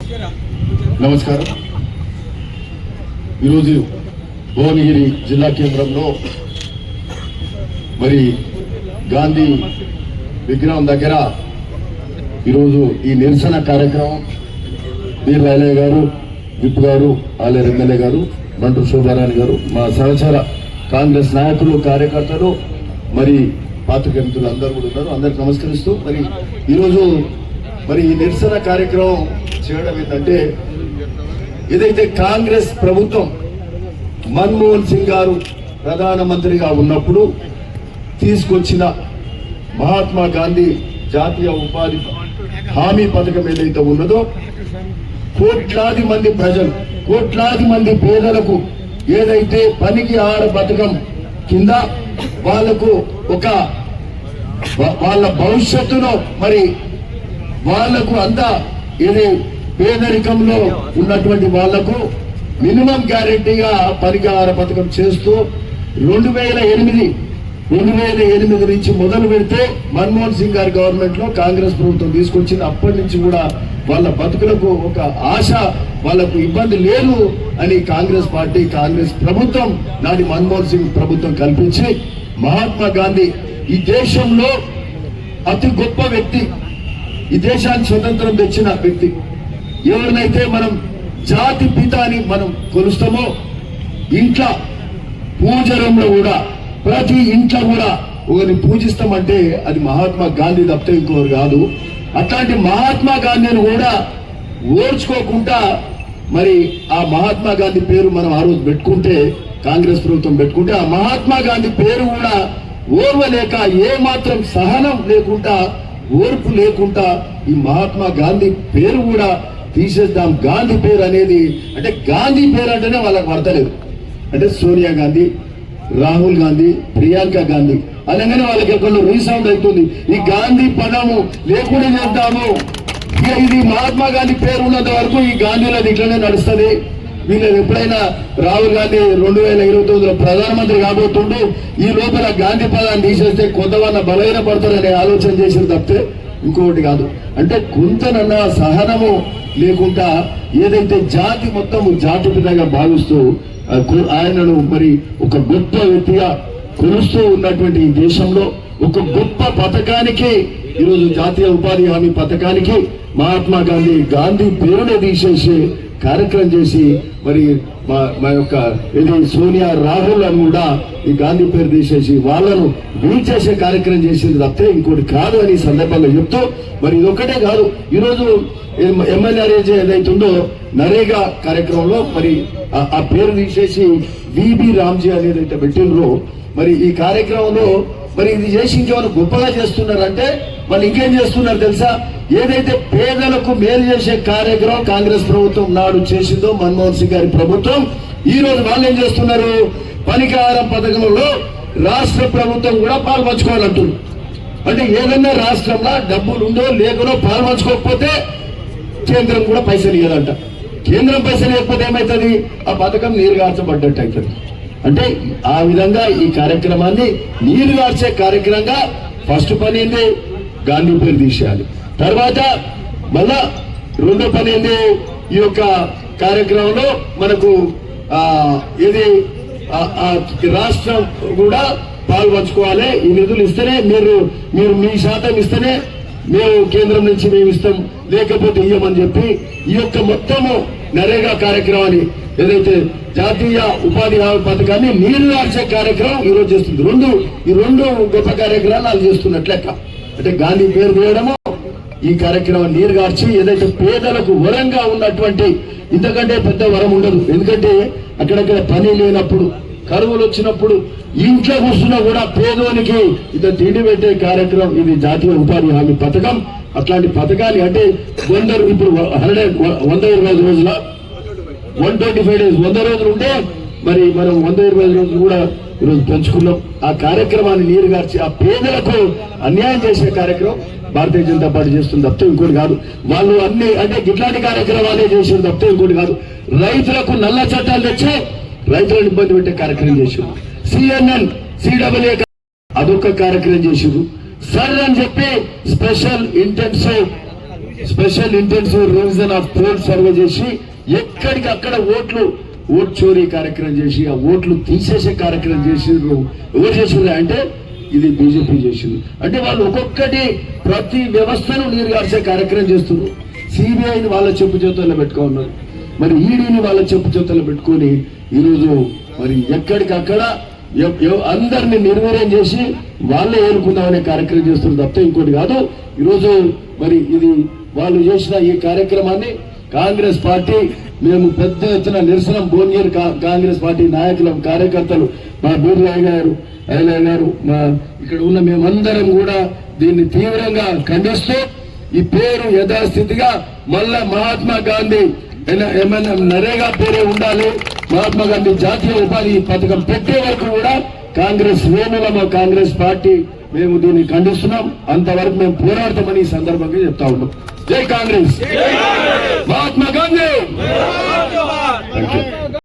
నమస్కారం. ఈరోజు భువనగిరి జిల్లా కేంద్రంలో మరి గాంధీ విగ్రహం దగ్గర ఈరోజు ఈ నిరసన కార్యక్రమం వీర రాయలయ్య గారు, విప్ గారు, ఆలేరు ఎమ్మెల్యే గారు, బంటు శోభారాణి గారు, మా సహచర కాంగ్రెస్ నాయకులు, కార్యకర్తలు, మరి పాత్రికేయ మిత్రులు అందరూ కూడా ఉన్నారు. అందరికి నమస్కరిస్తూ మరి ఈరోజు మరి ఈ నిరసన కార్యక్రమం చేయడం ఏంటంటే, ఏదైతే కాంగ్రెస్ ప్రభుత్వం మన్మోహన్ సింగ్ గారు ప్రధానమంత్రిగా ఉన్నప్పుడు తీసుకొచ్చిన మహాత్మా గాంధీ జాతీయ ఉపాధి హామీ పథకం ఏదైతే ఉన్నదో, కోట్లాది మంది ప్రజలు, కోట్లాది మంది పేదలకు ఏదైతే పనికి ఆహార పథకం కింద వాళ్లకు వాళ్ళ భవిష్యత్తులో మరి వాళ్లకు అంతా ఏది పేదరికంలో ఉన్నటువంటి వాళ్లకు మినిమం గ్యారెంటీగా పనికి ఆహార పథకం చేస్తూ 2008 నుంచి మొదలు పెడితే మన్మోహన్ సింగ్ గారి గవర్నమెంట్ లో కాంగ్రెస్ ప్రభుత్వం తీసుకొచ్చింది. అప్పటి నుంచి కూడా వాళ్ళ బతుకులకు ఒక ఆశ, వాళ్ళకు ఇబ్బంది లేదు అని కాంగ్రెస్ పార్టీ, కాంగ్రెస్ ప్రభుత్వం నాటి మన్మోహన్ సింగ్ ప్రభుత్వం కల్పించి, మహాత్మా గాంధీ ఈ దేశంలో అతి గొప్ప వ్యక్తి, ఈ దేశానికి స్వతంత్రం తెచ్చిన వ్యక్తి. ఎవరినైతే మనం జాతి పిత అని మనం కొలుస్తామో, ఇంట్లో పూజరంలో కూడా ప్రతి ఇంట్లో కూడా ఒకరిని పూజిస్తామంటే అది మహాత్మా గాంధీ తప్పితే ఇంకోరు కాదు. అట్లాంటి మహాత్మా గాంధీని కూడా ఓర్చుకోకుండా మరి ఆ మహాత్మా గాంధీ పేరు మనం ఆ రోజు పెట్టుకుంటే, కాంగ్రెస్ ప్రభుత్వం పెట్టుకుంటే, ఆ మహాత్మా గాంధీ పేరు కూడా ఓర్వలేక, ఏ మాత్రం సహనం లేకుండా, ఓర్పు లేకుండా ఈ మహాత్మా గాంధీ పేరు కూడా తీసేద్దాం. గాంధీ పేరు అనేది అంటే గాంధీ పేరు అంటేనే వాళ్ళకి పడతలేదు. అంటే సోనియా గాంధీ, రాహుల్ గాంధీ, ప్రియాంక గాంధీ అనగానే వాళ్ళకి ఎక్కడో రీసౌండ్ అవుతుంది. ఈ గాంధీ పదము లేకుండా చేద్దాము. ఇది మహాత్మా గాంధీ పేరు ఉన్నంత వరకు ఈ గాంధీలది ఇట్లనే నడుస్తుంది. వీళ్ళు ఎప్పుడైనా రాహుల్ గాంధీ 2029లో ప్రధానమంత్రి కాబోతుండు, ఈ లోపల గాంధీ పదాన్ని తీసేస్తే కొంతమంది బలహీన పడతారనే ఆలోచన చేసిన తప్పితే ఇంకొకటి కాదు. అంటే కొంతనన్నా సహనము లేకుండా ఏదైతే జాతి మొత్తము జాతి పితగా భావిస్తూ ఆయనను మరి ఒక గొప్ప వ్యక్తిగా కొలుస్తూ ఉన్నటువంటి ఈ దేశంలో ఒక గొప్ప పథకానికి, ఈరోజు జాతీయ ఉపాధి హామీ పథకానికి మహాత్మా గాంధీ పేరునే తీసేసి కార్యక్రమం చేసి మరి మా యొక్క ఇది సోనియా, రాహుల్ అని కూడా ఈ గాంధీ పేరు తీసేసి వాళ్ళను బీట్ చేసే కార్యక్రమం చేసింది తప్పితే ఇంకోటి కాదు అని సందర్భంగా చెప్తూ, మరి ఇదొక్కటే కాదు, ఈరోజు ఎమ్మెల్యే ఏదైతుందో నరేగా కార్యక్రమంలో మరి ఆ పేరు తీసేసి విబి రామ్జీ అనేది అయితే పెట్టినరో, మరి ఈ కార్యక్రమంలో మరి ఇది చేసి ఇంకేమైనా గొప్పగా చేస్తున్నారంటే వాళ్ళు ఇంకేం చేస్తున్నారు తెలుసా? ఏదైతే పేదలకు మేలు చేసే కార్యక్రమం కాంగ్రెస్ ప్రభుత్వం నాడు చేసిందో మన్మోహన్ సింగ్ గారి ప్రభుత్వం, ఈ రోజు వాళ్ళు ఏం చేస్తున్నారు? పనికి ఆహారం పథకంలో రాష్ట్ర ప్రభుత్వం కూడా పాల్పంచుకోవాలంటుంది. అంటే ఏదన్నా రాష్ట్రంలో డబ్బులు ఉందో లేకనో పాల్పంచుకోకపోతే కేంద్రం కూడా పైసలు ఇవ్వాలంట. కేంద్రం పైసలు ఇవ్వకపోతే ఏమవుతుంది? ఆ పథకం నీరుగార్చబడ్డట్టు అవుతుంది. అంటే ఆ విధంగా ఈ కార్యక్రమాన్ని నీరుగార్చే కార్యక్రమంగా ఫస్ట్ పని ఏంది? గాంధీ పేరు తీసేయాలి. తర్వాత మళ్ళా రెండో పని ఏంది? ఈ యొక్క కార్యక్రమంలో మనకు ఇది రాష్ట్రం కూడా పాల్పంచుకోవాలి. ఈ నిధులు ఇస్తేనే మీరు మీ శాతం ఇస్తేనే మేము కేంద్రం నుంచి మేము ఇస్తాం, లేకపోతే ఇయ్యమని చెప్పి ఈ యొక్క మొత్తము నరేగా కార్యక్రమాన్ని, ఏదైతే జాతీయ ఉపాధి హామీ పథకాన్ని నీరుగార్చే కార్యక్రమం ఈరోజు చేస్తుంది. ఈ రెండు గొప్ప కార్యక్రమాలు వాళ్ళు చేస్తున్నట్లు లెక్క. అంటే గాంధీ పేరు వేయడము, ఈ కార్యక్రమం నీరుగార్చి ఏదైతే పేదలకు వరంగా ఉన్నటువంటి, ఇంతకంటే పెద్ద వరం ఉండదు. ఎందుకంటే అక్కడక్కడ పని లేనప్పుడు, కరువులు వచ్చినప్పుడు ఇంట్లో కూర్చున్నా కూడా పేదోనికి ఇది తిండి పెట్టే కార్యక్రమం ఇది జాతీయ ఉపాధి హామీ పథకం. అట్లాంటి పథకాన్ని అంటే ఇప్పుడు 125 రోజుల 125 డేస్ 100 రోజులు ఉంటే మరి మనం 125 రోజులు కూడా ఈరోజు పెంచుకున్నాం. ఆ కార్యక్రమాన్ని నీరుగార్చి ఆ పేదలకు అన్యాయం చేసే కార్యక్రమం భారతీయ జనతా పార్టీ చేస్తుంది తప్పితే ఇంకోటి కాదు. వాళ్ళు అన్ని అంటే ఇట్లాంటి కార్యక్రమాలే చేసింది తప్పితే ఇంకోటి కాదు. రైతులకు నల్ల చట్టాలు తెచ్చి రైతులను ఇబ్బంది పెట్టే కార్యక్రమం చేశారు. CNN, CAA అదొక కార్యక్రమం చేశారు. సర్ అని చెప్పి special intensive special intensive revision of poll survey చేసి ఎక్కడికి అక్కడ ఓట్ చోరీ కార్యక్రమం చేసి ఆ ఓట్లు తీసేసే కార్యక్రమం చేసిర్రు. ఎవరు చేసిర్రు అంటే ఇది బీజేపీ చేసింది. అంటే వాళ్ళు ఒక్కొక్కటి ప్రతి వ్యవస్థను నీరు గార్చే కార్యక్రమం చేస్తున్నారు. సిబిఐని వాళ్ళ చెప్పు చేతుల్లో పెట్టుకున్నారు, మరి ఈడీని వాళ్ళ చెప్పు చేతుల్లో పెట్టుకొని ఈరోజు మరి ఎక్కడికక్కడ అందరినీ నిర్వీర్యం చేసి వాళ్ళే ఏలుకుందామనే కార్యక్రమం చేస్తున్నారు తప్ప ఇంకోటి కాదు. ఈరోజు మరి ఇది వాళ్ళు చేసిన ఈ కార్యక్రమాన్ని కాంగ్రెస్ పార్టీ మేము పెద్ద ఎత్తున నిరసన భువనగిరి కాంగ్రెస్ పార్టీ నాయకులు కార్యకర్తలు మా బీర్రాయ్ గారు మా ఇక్కడ ఉన్న మేమందరం కూడా దీన్ని తీవ్రంగా ఖండిస్తూ ఈ పేరు యథాస్థితిగా మళ్ళా మహాత్మా గాంధీ ఏమైనా నరేగా పేరే ఉండాలి, మహాత్మా గాంధీ జాతీయ ఉపాధి పథకం పెట్టే వరకు కూడా కాంగ్రెస్ శ్రేణుల మా కాంగ్రెస్ పార్టీ మేము దీన్ని ఖండిస్తున్నాం. అంతవరకు మేము పోరాడతామని ఈ సందర్భంగా చెప్తా ఉన్నాం. జై కాంగ్రెస్.